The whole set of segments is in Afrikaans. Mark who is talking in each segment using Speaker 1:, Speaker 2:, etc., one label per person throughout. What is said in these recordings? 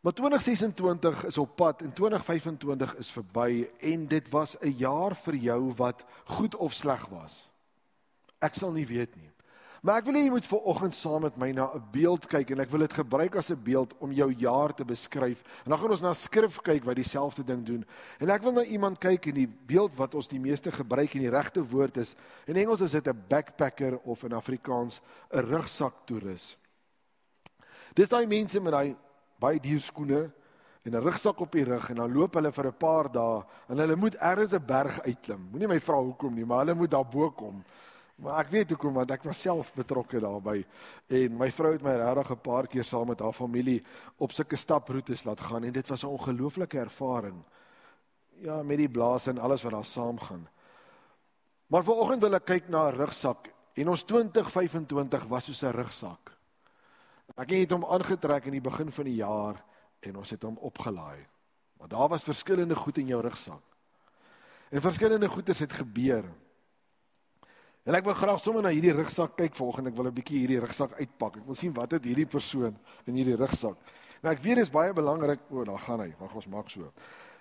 Speaker 1: Maar 2026 is op pad en 2025 is verby en dit was 'n jaar vir jou wat goed of sleg was. Ek sal nie weet nie. Maar ek wil hê jy moet vanoggend saam met my na 'n beeld kyk en ek wil dit gebruik as 'n beeld om jou jaar te beskryf. En dan gaan ons na skrif kyk wat dieselfde ding doen. En ek wil na iemand kyk en die beeld wat ons die meeste gebruik en die regte woord is. In Engels is dit 'n backpacker of in Afrikaans 'n rugsak-toerist. Dis daai mense met daai baie duur skoene en 'n rugsak op die rug en dan loop hulle vir 'n paar dae en hulle moet ergens 'n berg uitklim. Moenie my vra hoekom nie, maar hulle moet daarbo kom. Maar ek weet hoekom, want ek was self betrokke daarbey. En my vrou het my regtig 'n paar keer saam met haar familie op sulke staproetes laat gaan en dit was 'n ongelooflike ervaring. Ja, met die blaas en alles wat daar saamgaan. Maar vanoggend wil ek kyk na 'n rugsak en ons 2025 was soos 'n rugsak. Ek het hom aangetrek in die begin van die jaar en ons het hom opgelaai. Maar daar was verskillende goed in jou rugsak. En verskillende goedes het gebeur. En ek wil graag sommer na hierdie rugsak kyk vanoggend. Ek wil 'n bietjie hierdie rugsak uitpak. Ek wil sien wat het hierdie persoon in hierdie rugsak. Nou ek weet dit is baie belangrik. Daar gaan hy. Wag, ons maak so.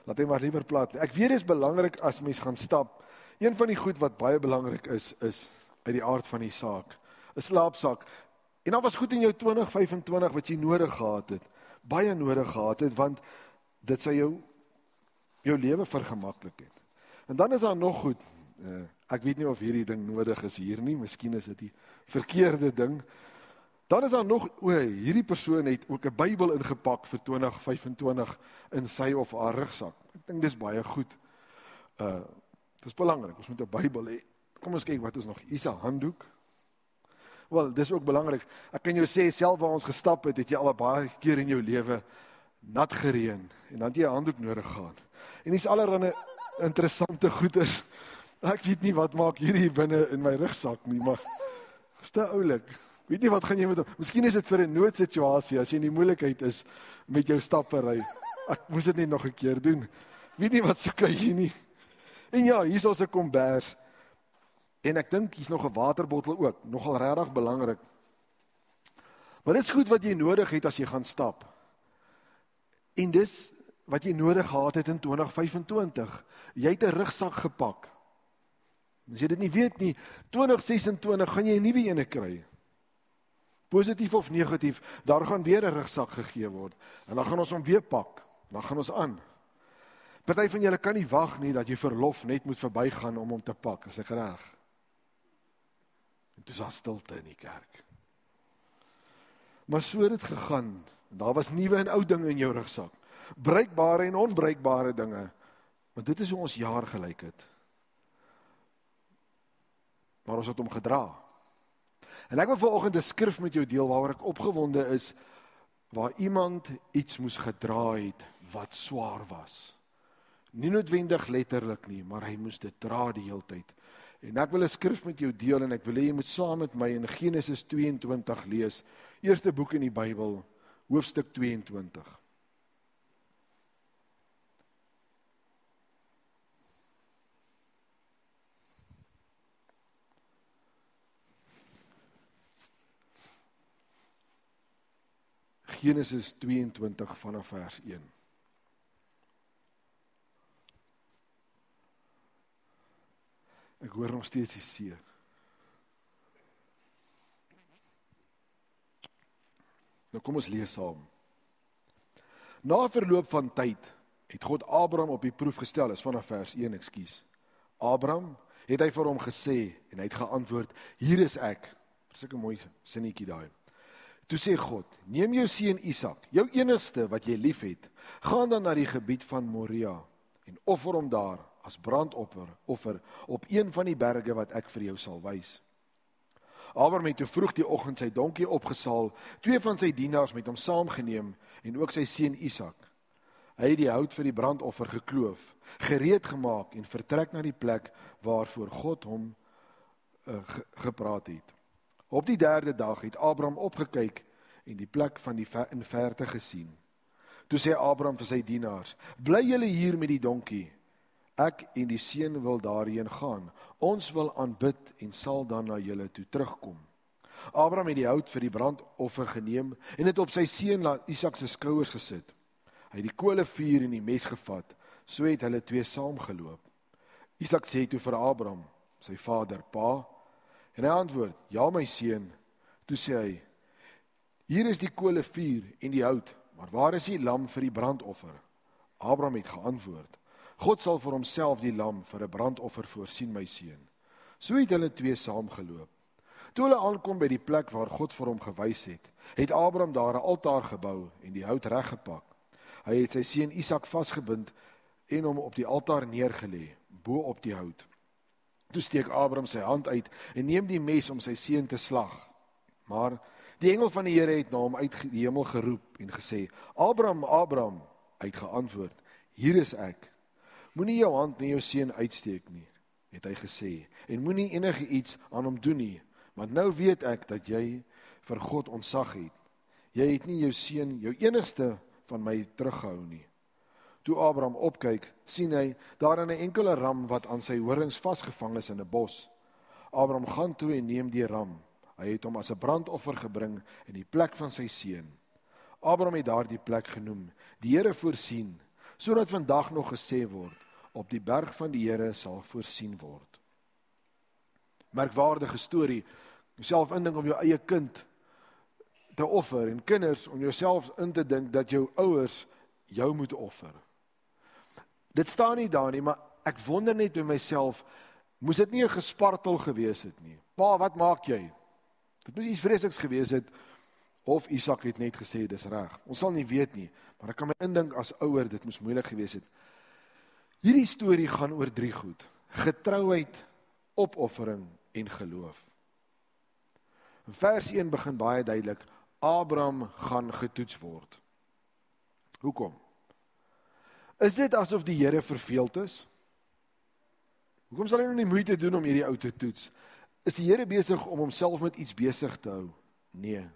Speaker 1: Laat hy maar liewer plat. Ek weet dit is belangrik as mens gaan stap. Een van die goed wat baie belangrik is uit die aard van die saak, 'n slaapsak. En dan was goed in jou 2025 wat jy nodig gehad het. Baie nodig gehad het, want dit sou jou lewe vergemaklik het. En dan is daar nog goed. Ek weet nie of hierdie ding nodig is hier nie, miskien is dit die verkeerde ding. Dan is daar nog, hierdie persoon het ook 'n Bybel ingepak vir 2025 in sy of haar rugsak. Ek dink dis baie goed. Dis belangrik, ons moet 'n Bybel hê. Kom ons kyk wat is nog. Hier's 'n handdoek. Wel, dis ook belangrik. Ek kan jou sê, self waar ons gestap het jy al baie keer in jou lewe nat gereën en dan het jy 'n handdoek nodig gehad. En dis allerlei interessante goeders. Ek weet nie wat maak hierdie binne in my rugsak nie, maar is te oulik. Weet nie wat gaan jy met hom. Miskien is dit vir 'n noodsituasie as jy in die moeilikheid is met jou stappery. Ek moes dit net nog 'n keer doen. Weet nie wat soek jy nie. En ja, hier is ons 'n kombers. En ek dink hier's nog 'n waterbottel ook, nogal regtig belangrik. Maar dis goed wat jy nodig het as jy gaan stap. En dis wat jy nodig gehad het in 2025. Jy het 'n rugsak gepak. As jy dit nie weet nie, 2026 gaan jy 'n nuwe ene kry. Positief of negatief, daar gaan weer 'n rugsak gegee word. En dan gaan ons hom weer pak. Dan gaan ons aan. Party van julle kan nie wag nie dat jy verlof net moet verbygaan om hom te pak. Is ek reg? En toe is daar stilte in die kerk. Maar so het dit gegaan. Daar was nuwe en ou dinge in jou rugsak. Bruikbare en onbruikbare dinge. Maar dit is hoe ons jaar gelyk het. Maar ons het hom gedra. En ek wil vanoggend 'n skrif met jou deel waaroor ek opgewonde is, waar iemand iets moes gedra het wat swaar was. Nie noodwendig letterlik nie, maar hy moes dit dra die hele tyd. En ek wil 'n skrif met jou deel en ek wil hê jy moet saam met my in Genesis 22 lees. Eerste boek in die Bybel, hoofstuk 22. Genesis 22 vanaf vers 1. Ek hoor nog steeds die see. Nou kom ons lees saam. Na verloop van tyd het God Abraham op die proef gestel, is vanaf vers 1, ekskuus. Abraham het hy vir hom gesê en hy het geantwoord, hier is ek. Sulke mooi sinnetjie daai. Toe sê God, neem jou seun Isak, jou enigste wat jy lief het, gaan dan na die gebied van Moria en offer hom daar as brandoffer op een van die berge wat ek vir jou sal wys. Abraham het toe vroeg die oggend sy donkie opgesaal, 2 van sy dienaars met hom saamgeneem en ook sy seun Isak. Hy het die hout vir die brandoffer gekloof, gereed gemaak en vertrek na die plek waarvoor God hom gepraat het. Op die 3de dag het Abraham opgekyk en die plek van die in verte gesien. Toe sê Abraham vir sy dienaars, bly julle hier met die donkie. Ek en die seun wil daarheen gaan. Ons wil aanbid en sal dan na julle toe terugkom. Abraham het die hout vir die brandoffer geneem en het op sy seun Isak se skouers gesit. Hy het die kolevuur en die mes gevat, so het hulle twee saamgeloop. Isak sê toe vir Abraham, sy vader, pa, en hy antwoord, ja my seun. Toe sê hy, hier is die kolevuur en die hout, maar waar is die lam vir die brandoffer? Abraham het geantwoord, God sal vir homself die lam vir 'n brandoffer voorsien, my seun. So het hulle twee saamgeloop. Toe hulle aankom by die plek waar God vir hom gewys het, het Abraham daar 'n altaar gebou en die hout reggepak. Hy het sy seun Isak vasgebind en hom op die altaar neergelê, bo op die hout. Toe steek Abraham sy hand uit en neem die mes om sy seun te slag. Maar die engel van die Here het na hom uit die hemel geroep en gesê, Abraham, Abraham, hy het geantwoord, hier is ek. Moenie jou hand na jou seun uitsteek nie, het hy gesê, en moenie enige iets aan hom doen nie, want nou weet ek dat jy vir God ontzag het. Jy het nie jou seun, jou enigste van my teruggehou nie. Toe Abraham opkyk, sien hy daar 'n enkele ram wat aan sy horings vasgevang is in 'n bos. Abraham gaan toe en neem die ram. Hy het hom as 'n brandoffer gebring in die plek van sy seun. Abraham het daardie plek genoem, die Here voorsien, sodat vandag nog gesê word, op die berg van die Here sal voorsien word. Merkwaardige storie, jouself indink om jou eie kind te offer, en kinders om jouself in te dink dat jou ouers jou moet offer. Dit staan nie daar nie, maar ek wonder net by myself, moes dit nie 'n gespartel gewees het nie. Pa, wat maak jy? Dit moes iets vreesliks gewees het, of Isak het net gesê, dis reg. Ons sal nie weet nie, maar ek kan my indink as ouer, dit moes moeilik gewees het. Hierdie storie gaan oor 3 goed: getrouheid, opoffering en geloof. In vers 1 begin baie duidelik, Abraham gaan getoets word. Hoekom? Is dit asof die Here verveeld is? Hoekom sal hy nou nie moeite doen om hierdie ou te toets? Is die Here besig om homself met iets besig te hou? Nee.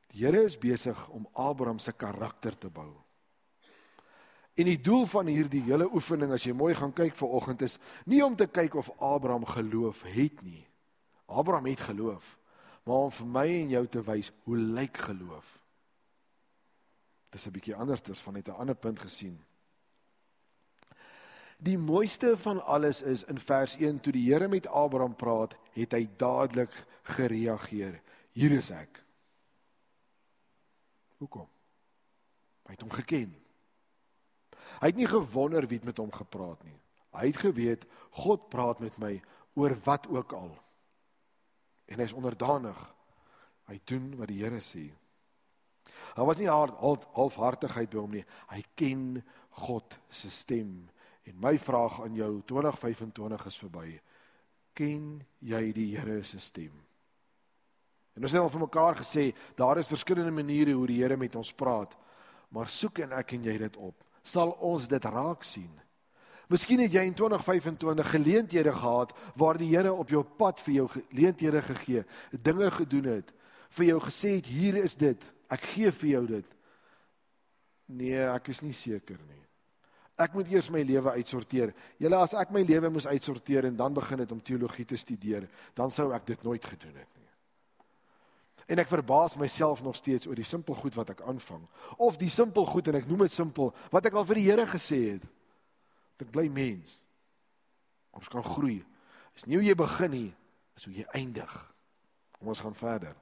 Speaker 1: Die Here is besig om Abraham se karakter te bou. En die doel van hierdie hele oefening, as jy mooi gaan kyk vanoggend, is nie om te kyk of Abraham geloof het nie. Abraham het geloof, maar om vir my en jou te wys, hoe lyk geloof? Dit is 'n bietjie anders vanuit 'n ander punt gesien. Die mooiste van alles is, in vers 1, toe die Here met Abraham praat, het hy dadelik gereageer. Hier is ek. Hoekom? Hy het hom geken. Hy het nie gewonder wie het met hom gepraat nie. Hy het geweet, God praat met my oor wat ook al. En hy is onderdanig. Hy doen wat die Here sê. Daar was nie halfhartigheid by hom nie. Hy ken God se stem. En my vraag aan jou, 2025 is verby. Ken jy die Here se stem? En ons het al vir mekaar gesê, daar is verskillende maniere hoe die Here met ons praat, maar soek en ek en jy dit op. Sal ons dit raak sien? Miskien het jy in 2025 geleenthede gehad, waar die Here op jou pad vir jou geleenthede gegee, dinge gedoen het, vir jou gesê het, hier is dit, ek gee vir jou dit. Nee, ek is nie seker nie. Ek moet eers my lewe uitsorteer. Julle, as ek my lewe moes uitsorteer en dan begin het om teologie te studeer, dan sou ek dit nooit gedoen het nie. En ek verbaas myself nog steeds oor die simpel goed wat ek aanvang. Of die simpel goed, en ek noem dit simpel, wat ek al vir die Here gesê het. Dat ek bly mens. Ons kan groei. Is nie hoe jy begin nie, is hoe jy eindig. Kom ons gaan verder.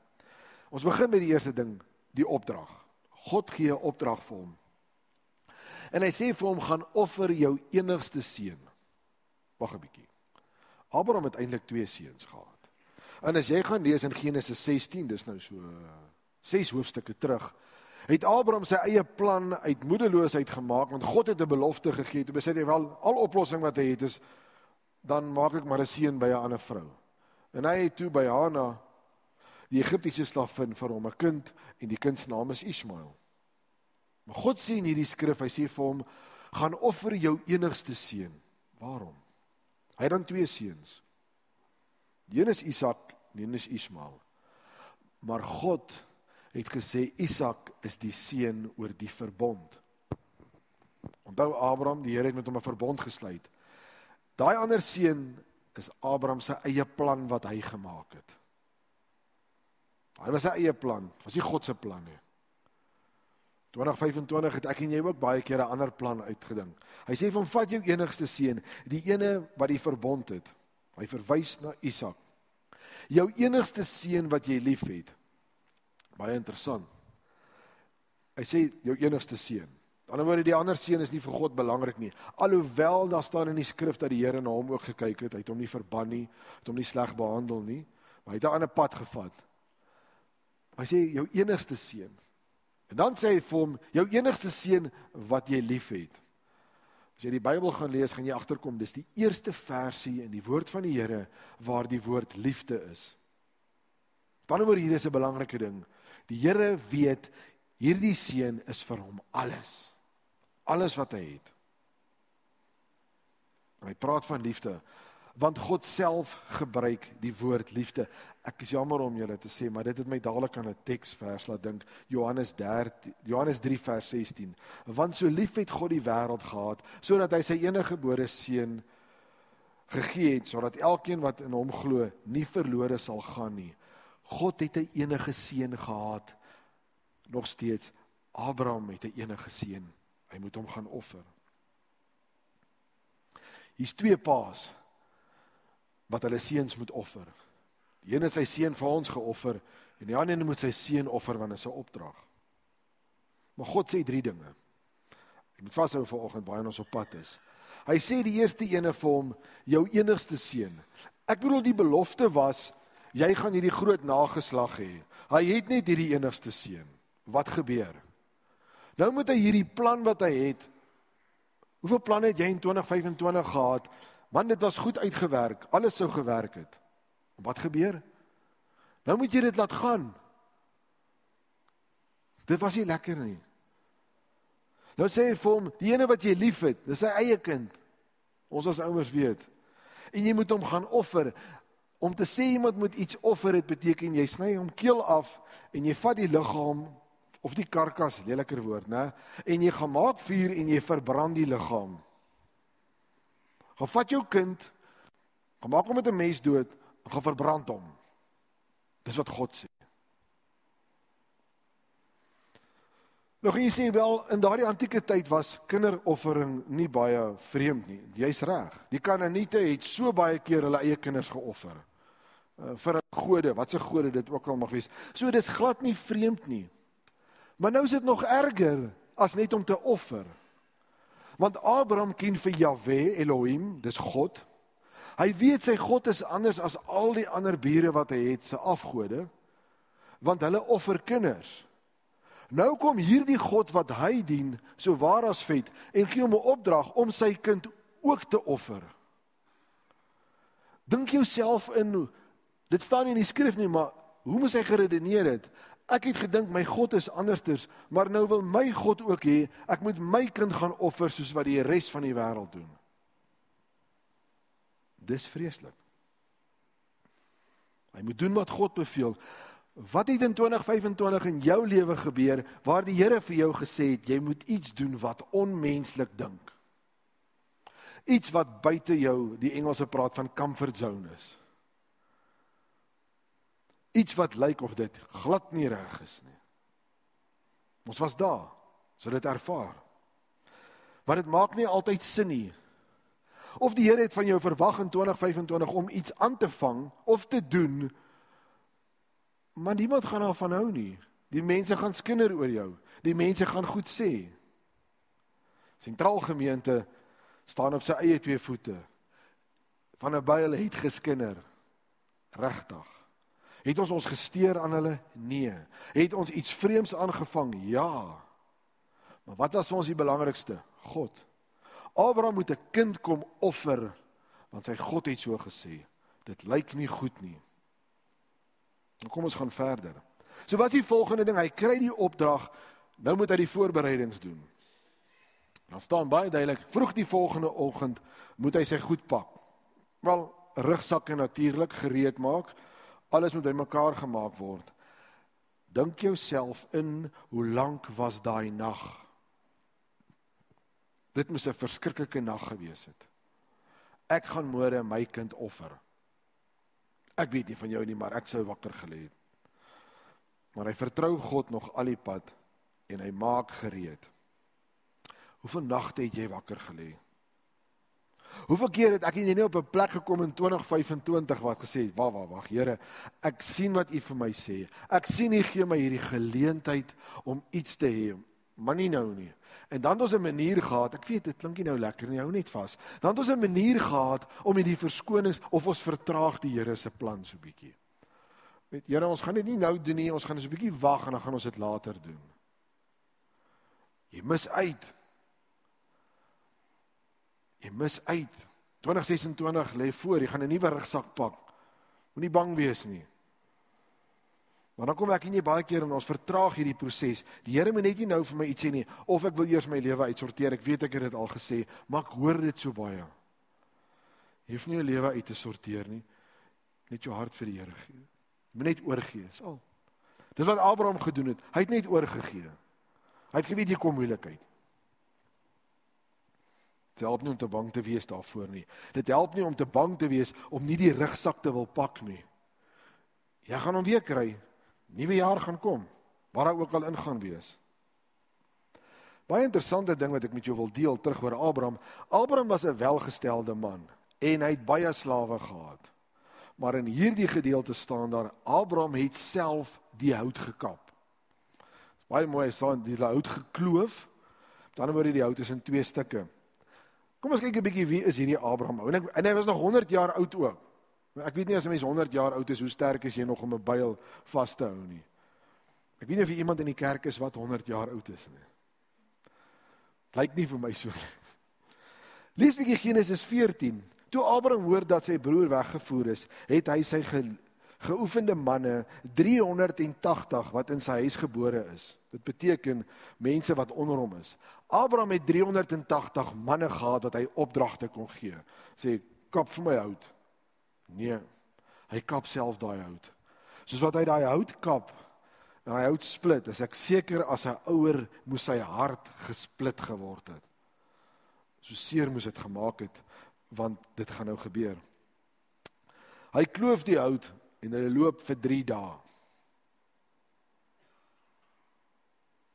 Speaker 1: Ons begin met die eerste ding, die opdrag. God gee 'n opdrag vir hom. En hy sê vir hom, gaan offer jou enigste seun. Wag 'n bietjie. Abraham het eintlik 2 seuns gehad. En as jy gaan lees in Genesis 16, dis nou so 6 hoofstukke terug, het Abraham sy eie plan uit moedeloosheid gemaak, want God het 'n belofte gegee, toe besê hy wel, al oplossing wat hy het is, dan maak ek maar 'n seun by 'n ander vrou. En hy het toe by Hana, die Egiptiese slavin, vir hom 'n kind, en die kind se naam is Ismael. Maar God sê in hierdie skrif, hy sê vir hom, gaan offer jou enigste seun. Waarom? Hy het dan 2 seuns. Die een is Isak, die een is Ismael. Maar God het gesê, Isak is die seun oor die verbond. Onthou Abraham, die Here het met hom 'n verbond gesluit. Daai ander seun is Abraham se eie plan wat hy gemaak het. Hy was sy eie plan, was nie God se plan nie. 2025 het ek en jy ook baie keer 'n ander plan uitgedink. Hy sê van vat jou enigste seun, die ene wat die verbond het. Hy verwys na Isak. Jou enigste seun wat jy lief het. Baie interessant. Hy sê jou enigste seun. Aan die ander woorde, die ander seun is nie vir God belangrik nie. Alhoewel daar staan in die skrif dat die Here na hom ook gekyk het, hy het hom nie verban nie, het hom nie sleg behandel nie, maar hy het 'n ander pad gevat. Hy sê jou enigste seun. En dan sê hy vir hom, jou enigste seun wat jy lief het. As jy die Bybel gaan lees, gaan jy agterkom, dis die eerste versie in die woord van die Here waar die woord liefde is. Dan hier is 'n belangrike ding. Die Here weet, hierdie seun is vir hom alles. Alles wat hy het. En hy praat van liefde, want God self gebruik die woord liefde. Ek is jammer om julle te sê, maar dit het my dadelik aan 'n teksvers laat dink, Johannes 3 vers 16. Want so lief het God die wêreld gehad, sodat hy sy enige gebore seun gegee het, sodat elkeen wat in hom glo, nie verlore sal gaan nie. God het 'n enige seun gehad, nog steeds. Abraham het 'n enige seun, hy moet hom gaan offer. Hier's 2 paas wat hulle seuns moet offer. Die een het sy seun vir ons geoffer, en die ander moet sy seun offer, want dit is 'n opdrag. Maar God sê 3 dinge. Jy moet vashou vanoggend waar ons op pad is. Hy sê die eerste ene vir hom, jou enigste seun. Ek bedoel die belofte was, jy gaan hierdie groot nageslag hê. Hy het net hierdie enigste seun. Wat gebeur? Nou moet hy hierdie plan wat hy het, hoeveel planne het jy in 2025 gehad? Man, dit was goed uitgewerk, alles sou gewerk het. Wat gebeur? Nou moet jy dit laat gaan. Dit was nie lekker nie. Nou sê hy vir hom, die ene wat jy lief het, dis sy eie kind. Ons as ouers weet. En jy moet hom gaan offer. Om te sê iemand moet iets offer, het beteken jy sny hom keel af, en jy vat die liggaam, of die karkas, leliker woord, né? En jy gaan maak vuur, en jy verbrand die liggaam. Gaan vat jou kind, gaan maak hom met 'n mes dood, en gaan verbrand hom. Dis wat God sê. Nou gaan jy sê, wel, in daardie antieke tyd was kinderoffering nie baie vreemd nie. Jy's reg. Die Kanaaniete het so baie keer hulle eie kinders geoffer. Vir 'n gode, wat se gode dit ook al mag wees. So dis glad nie vreemd nie. Maar nou is dit nog erger as net om te offer. Want Abraham ken vir Jahwe, Elohim, dis God. Hy weet sy God is anders as al die ander bure wat hy het, sy afgode, want hulle offer kinders. Nou kom hierdie God wat hy dien, so waar as vet, en gee hom 'n opdrag om sy kind ook te offer. Dink jouself in, dit staan nie in die skrif nie, maar hoe moes hy geredeneer het? Ek het gedink my God is andersters, maar nou wil my God ook hê, ek moet my kind gaan offer soos wat die res van die wêreld doen. Dis vreeslik. Hy moet doen wat God beveel. Wat het in 2025 in jou lewe gebeur, waar die Here vir jou gesê het, jy moet iets doen wat onmenslik dink? Iets wat buite jou, die Engelse praat van comfort zone is. Iets wat lyk of dit glad nie reg is nie. Ons was daar, so dit ervaar. Maar dit maak nie altyd sin nie. Of die Here het van jou verwag in 2025 om iets aan te vang of te doen, maar niemand gaan daarvan hou nie. Die mense gaan skinder oor jou. Die mense gaan goed sê. Sentraal gemeente staan op sy eie 2 voete. Van 'n byl het geskinder. Regtig. Het ons gesteer aan hulle? Nee. Het ons iets vreemds aangevang? Ja. Maar wat was vir ons die belangrikste? God. Abraham moet 'n kind kom offer, want sy God het so gesê. Dit lyk nie goed nie. Nou kom ons gaan verder. So wat is die volgende ding? Hy kry die opdrag, nou moet hy die voorbereidings doen. Dan staan baie duidelik, vroeg die volgende oggend moet hy sy goed pak. Wel, rugsakke natuurlik gereed maak, alles moet bymekaar gemaak word. Dink jouself in, hoe lank was daai nag? Dit moes 'n verskriklike nag gewees het. Ek gaan môre my kind offer. Ek weet nie van jou nie, maar ek sou wakker gelê het. Maar hy vertrou God nog al die pad en hy maak gereed. Hoeveel nagte het jy wakker gelê? Hoeveel keer het ek en jy nie op 'n plek gekom in 2025 wat gesê het, wag, Here, ek sien wat U vir my sê. Ek sien U gee my hierdie geleentheid om iets te hê, maar nie nou nie. En dan het ons 'n manier gehad, ek weet, dit klink nie nou lekker nie, hou net vas. Dan het ons 'n manier gehad om hierdie verskonings, of ons vertraag die Here se plan so bietjie. Met Here, ons gaan dit nie nou doen nie, ons gaan so 'n bietjie wag en dan gaan ons dit later doen. Jy mis uit. Jy mis uit. 2026 lê voor, jy gaan 'n nuwe rugsak pak. Moenie bang wees nie. Maar dan kom ek en jy baie keer en ons vertraag hierdie proses. Die Here moet net nie nou vir my iets sê nie, of ek wil eers my lewe uitsorteer. Ek weet ek het dit al gesê, maar ek hoor dit so baie. Jy hoef nie jou lewe uit te sorteer nie. Net jou hart vir die Here gee. Jy moet net oorgee, is al. Dis wat Abraham gedoen het. Hy het net oorgegee. Hy het geweet hier kom moeilikheid. Dit help nie om te bang te wees daarvoor nie. Dit help nie om te bang te wees om nie die rugsak te wil pak nie. Jy gaan hom weer kry. Nuwe jaar gaan kom, waar hy ook al in gaan wees. Baie interessante ding wat ek met jou wil deel terug oor Abraham. Abraham was 'n welgestelde man en hy het baie slawe gehad. Maar in hierdie gedeelte staan daar, Abraham het self die hout gekap. Baie mooi, staan die hout gekloof. Met ander woorde, die hout is in 2 stukke. Kom ons kyk 'n bietjie, wie is hierdie Abraham? En hy was nog 100 jaar oud ook. Ek weet nie as 'n mens 100 jaar oud is, hoe sterk is jy nog om 'n byl vas te hou nie. Ek weet nie of iemand in die kerk is wat 100 jaar oud is nie. Lyk nie vir my so. Lees bietjie Genesis 14. Toe Abraham hoor dat sy broer weggevoer is, het hy sy geoefende manne 380 wat in sy huis gebore is. Dit beteken mense wat onder hom is. Abraham het 380 manne gehad wat hy opdragte kon gee. Sê, kap vir my hout. Nee, hy kap self daai hout. Soos wat hy daai hout kap en hy hout split, is ek seker as 'n ouer moes sy hart gesplit geword het. So seer moes dit gemaak het, want dit gaan nou gebeur. Hy kloof die hout en hy loop vir 3 dae.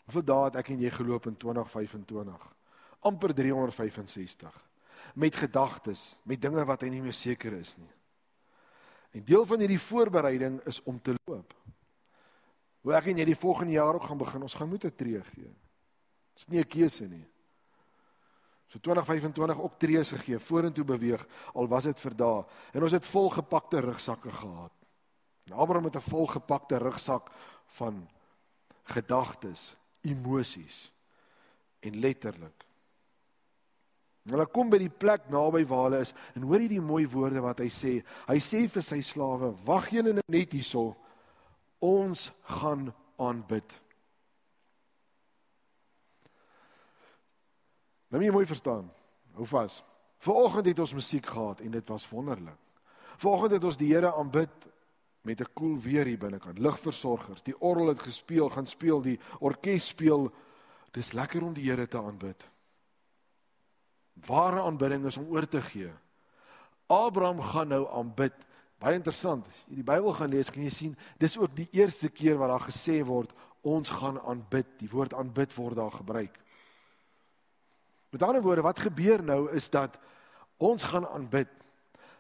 Speaker 1: Hoeveel dae het ek en jy geloop in 2025? Amper 365. Met gedagtes, met dinge wat hy nie meer seker is nie. En deel van hierdie voorbereiding is om te loop. Hoe ek en jy die volgende jaar ook gaan begin, ons gaan moet 'n tree gee. Dit is nie 'n keuse nie. So 2025 ook trees gegee, vorentoe beweeg, al was dit vir dae. En ons het volgepakte rugsakke gehad. En Abraham het 'n volgepakte rugsak van gedagtes, emosies en letterlik. En hulle kom by die plek naby waar hulle is, en hoor jy die mooi woorde wat hy sê. Hy sê vir sy slawe, wag julle net hierso, ons gaan aanbid. Nou moet jy mooi verstaan, hou vas. Vanoggend het ons musiek gehad en dit was wonderlik. Vanoggend het ons die Here aanbid met 'n koel weer hier binnekant, ligversorgers, die orgel het gespeel, gaan speel, die orkes speel. Dis lekker om die Here te aanbid. Ware aanbidding is om oor te gee. Abraham gaan nou aanbid. Baie interessant, as jy die Bybel gaan lees, kan jy sien, dis ook die eerste keer wat daar gesê word, ons gaan aanbid. Die woord aanbid word daar gebruik. Met ander woorde, wat gebeur nou is dat ons gaan aanbid,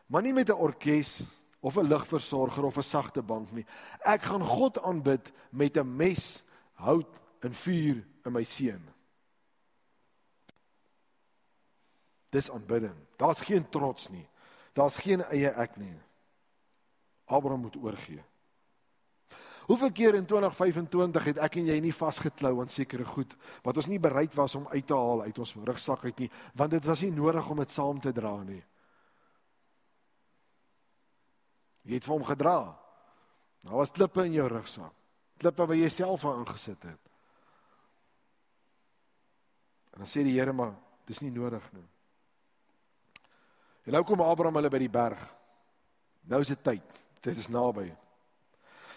Speaker 1: maar nie met 'n orkes of 'n ligversorger of 'n sagte bank nie. Ek gaan God aanbid met 'n mes, hout en vuur in my seun. Dis aanbidding. Daar's geen trots nie. Daar's geen eie ek nie. Abraham moet oorgee. Hoeveel keer in 2025 het ek en jy nie vasgeklou aan sekere goed wat ons nie bereid was om uit te haal uit ons rugsak uit nie, want dit was nie nodig om dit saam te dra nie. Jy het vir hom gedra. Daar was klippe in jou rugsak. Klippe wat jy self aan ingesit het. En dan sê die Here, maar dis nie nodig nie. En nou kom Abraham hulle by die berg. Nou is dit tyd. Dit is naby.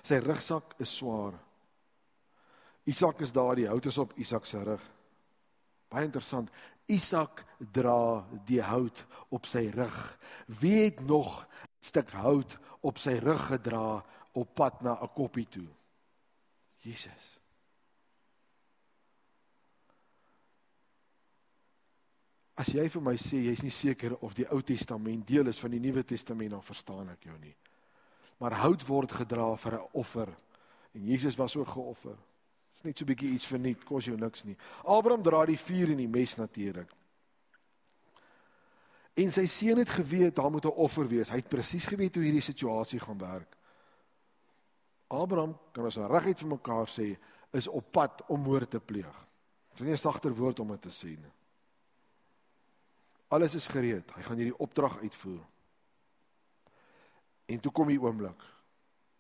Speaker 1: Sy rugsak is swaar. Isak is daar, die hout is op Isak se rug. Baie interessant. Isak dra die hout op sy rug. Wie het nog 'n stuk hout op sy rug gedra op pad na 'n koppie toe? Jesus. As jy vir my sê, jy is nie seker of die Ou Testament deel is van die Nuwe Testament, dan verstaan ek jou nie. Maar hout word gedra vir 'n offer, en Jesus was ook geoffer. Dit is net so 'n bietjie iets verniet, kos jou niks nie. Abraham dra die vuur en die mes natuurlik. En sy seun het geweet, daar moet 'n offer wees. Hy het presies geweet hoe hierdie situasie gaan werk. Abraham, kan ons nou reguit vir mekaar sê, is op pad om moord te pleeg. Dit is nie 'n sagter woord om dit te sê nie. Alles is gereed, hy gaan hierdie opdrag uitvoer. En toe kom die oomblik.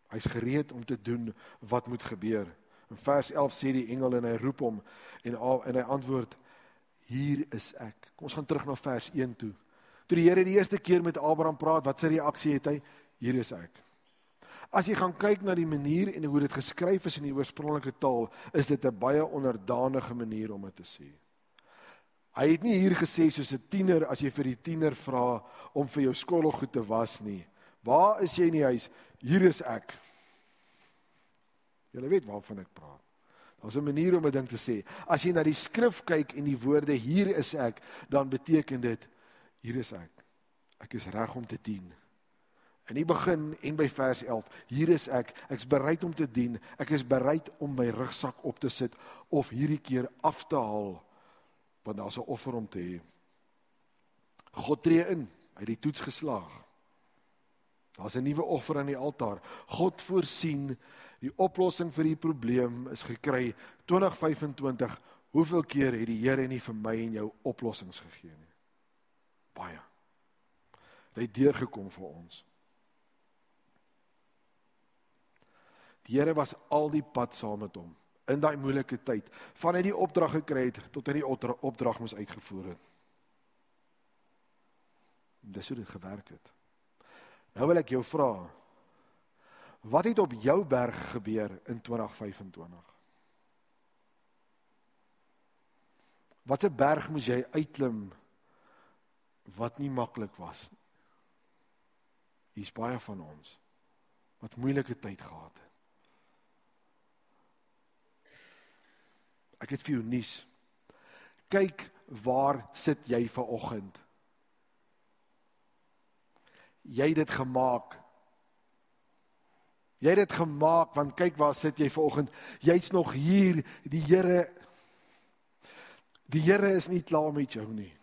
Speaker 1: Hy is gereed om te doen wat moet gebeur. In vers 11 sê die engel en hy roep hom en hy antwoord, hier is ek. Kom ons gaan terug na vers 1 toe. Toe die Here die eerste keer met Abraham praat, wat sy reaksie het hy? Hier is ek. As jy gaan kyk na die manier en hoe dit geskryf is in die oorspronklike taal, is dit 'n baie onderdanige manier om dit te sê. Hy het nie hier gesê soos 'n tiener, as jy vir die tiener vra om vir jou skottelgoed te was nie. Waar is jy in die huis? Hier is ek. Julle weet waarvan ek praat. Daar's 'n manier om 'n ding te sê. As jy na die skrif kyk en die woorde hier is ek, dan beteken dit hier is ek. Ek is reg om te dien. In die begin en by vers 11, hier is ek is bereid om te dien, ek is bereid om my rugsak op te sit, of hierdie keer af te haal, want daar is 'n offer om te hê. God tree in, hy het die toets geslaag. Daar is 'n nuwe offer aan die altaar. God voorsien, die oplossing vir die probleem is gekry. 2025, hoeveel keer het die Here nie vir my en jou oplossings gegee nie? Baie. Hy het deurgekom vir ons. Die Here was al die pad saam met hom, in daai moeilike tyd, van hy die opdrag gekry het, tot hy die opdrag moes uitgevoer het. Dis hoe dit gewerk het. Nou wil ek jou vra, wat het op jou berg gebeur in 2025? Wat 'n berg moes jy uitklim, wat nie maklik was? Hier's baie van ons, wat moeilike tyd gehad het. Ek het vir jou nuus. Kyk, waar sit jy vanoggend? Jy het dit gemaak. Jy het dit gemaak, want kyk waar sit jy vanoggend. Jy's nog hier, die Here is nie klaar met jou nie.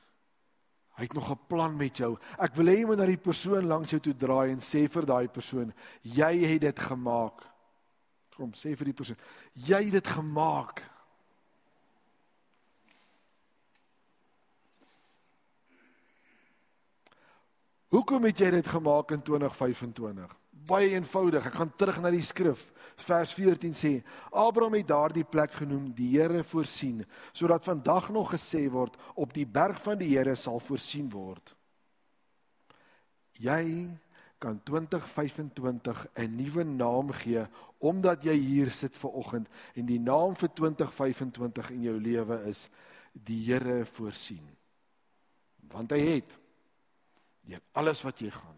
Speaker 1: Hy het nog 'n plan met jou. Ek wil hê jy moet na die persoon langs jou toe draai en sê vir daai persoon, jy het dit gemaak. Kom, sê vir die persoon, jy het dit gemaak. Hoekom het jy dit gemaak in 2025? Baie eenvoudig, ek gaan terug na die skrif. Vers 14 sê, Abraham het daardie plek genoem, die Here voorsien, sodat vandag nog gesê word, op die berg van die Here sal voorsien word. Jy kan 2025 'n nuwe naam gee, omdat jy hier sit vanoggend, en die naam vir 2025 in jou lewe is, die Here voorsien. Want hy het, deur alles wat jy gaan.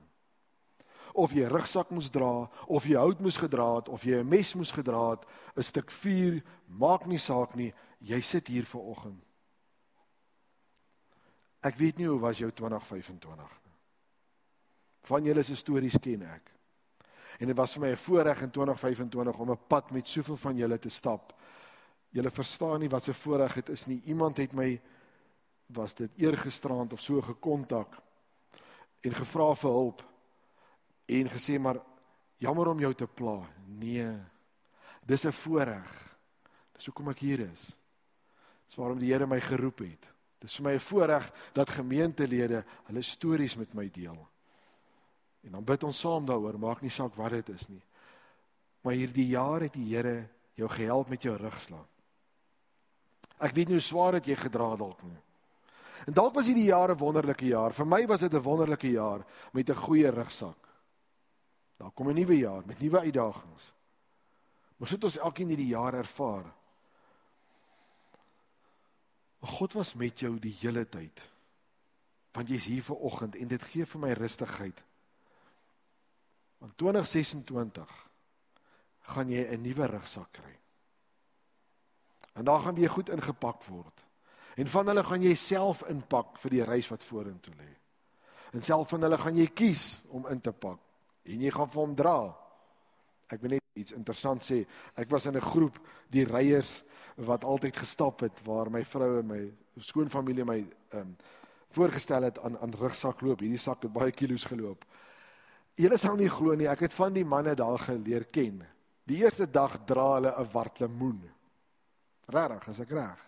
Speaker 1: Of jy 'n rugsak moes dra, of jy hout moes gedra het, of jy 'n mes moes gedra het, 'n stuk vuur, maak nie saak nie, jy sit hier vanoggend. Ek weet nie hoe was jou 2025 nie. Van julle se stories ken ek. En dit was vir my 'n voorreg in 2025 om 'n pad met soveel van julle te stap. Julle verstaan nie wat se voorreg dit is nie. Iemand het my, was dit eergisterand of so, gekontak en gevra vir hulp en gesê, maar jammer om jou te pla. Nee, dis 'n voorreg. Dis hoekom ek hier is. Dis waarom die Here my geroep het. Dis vir my 'n voorreg dat gemeentelede hulle stories met my deel. En dan bid ons saam daaroor, maak nie saak wat dit is nie. Maar hierdie jaar het die Here jou gehelp met jou rugslag. Ek weet nie hoe swaar het jy gedra dalk nie. En dalk was hierdie jaar 'n wonderlike jaar. Vir my was dit 'n wonderlike jaar met 'n goeie rugsak. Daar kom 'n nuwe jaar met nuwe uitdagings. Maar so het ons elkeen hierdie jaar ervaar. Maar God was met jou die hele tyd. Want jy's hier vanoggend en dit gee vir my rustigheid. Want 2026 gaan jy 'n nuwe rugsak kry. En daar gaan jy goed ingepak word. En van hulle gaan jy self inpak vir die reis wat vorentoe lê. En self van hulle gaan jy kies om in te pak. En jy gaan vir hom dra. Ek wil net iets interessant sê. Ek was in 'n groep, die reiers wat altyd gestap het, waar my vrou en my skoonfamilie my voorgestel het aan rugzakloop. Hierdie sak het baie kilo's geloop. Julle sal nie glo nie, ek het van die manne daar geleer ken. Die eerste dag dra hulle 'n wart lemoen. Regtig, is ek reg?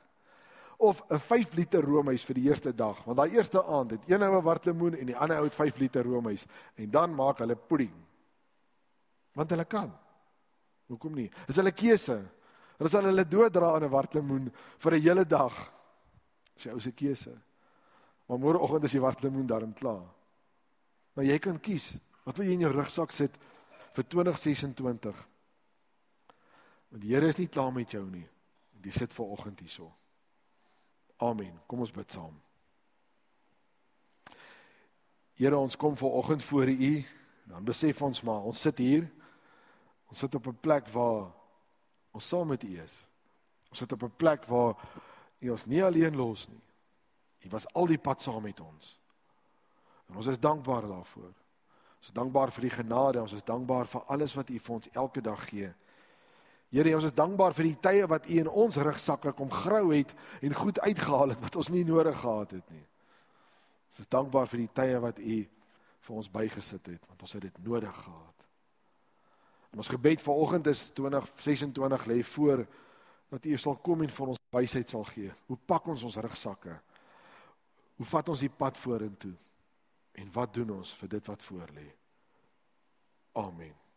Speaker 1: Of 'n 5 liter roomys vir die eerste dag, want daai eerste aand het een ou 'n wart lemoen en die ander ou het 5 liter roomys, en dan maak hulle pudding. Want hulle kan. Hoekom nie? Is hulle keuse. Hulle sal hulle dooddra aan 'n wart lemoen vir 'n hele dag. Dis die ou se keuse. Maar môreoggend is die wart lemoen darm klaar. Maar jy kan kies. Wat wil jy in jou rugsak sit vir 2026? Want die Here is nie klaar met jou nie. Die sit vir oggend hierso. Amen. Kom ons bid saam. Here, ons kom vir oggend voor U, dan besef ons maar, ons sit hier, ons sit op 'n plek waar ons saam met U is. Ons sit op 'n plek waar U ons nie alleen los nie. U was al die pad saam met ons. En ons is dankbaar daarvoor. Ons is dankbaar vir die genade, ons is dankbaar vir alles wat U vir ons elke dag gee. Here, ons is dankbaar vir die tye wat U in ons rugsakke kom grou het en goed uitgehaal het wat ons nie nodig gehad het nie. Ons is dankbaar vir die tye wat U vir ons bygesit het, want ons het dit nodig gehad. En ons gebed vanoggend is 2026 lê voor, dat U sal kom en vir ons wysheid sal gee. Hoe pak ons rugsakke? Hoe vat ons die pad vorentoe? En wat doen ons vir dit wat voor lê? Amen.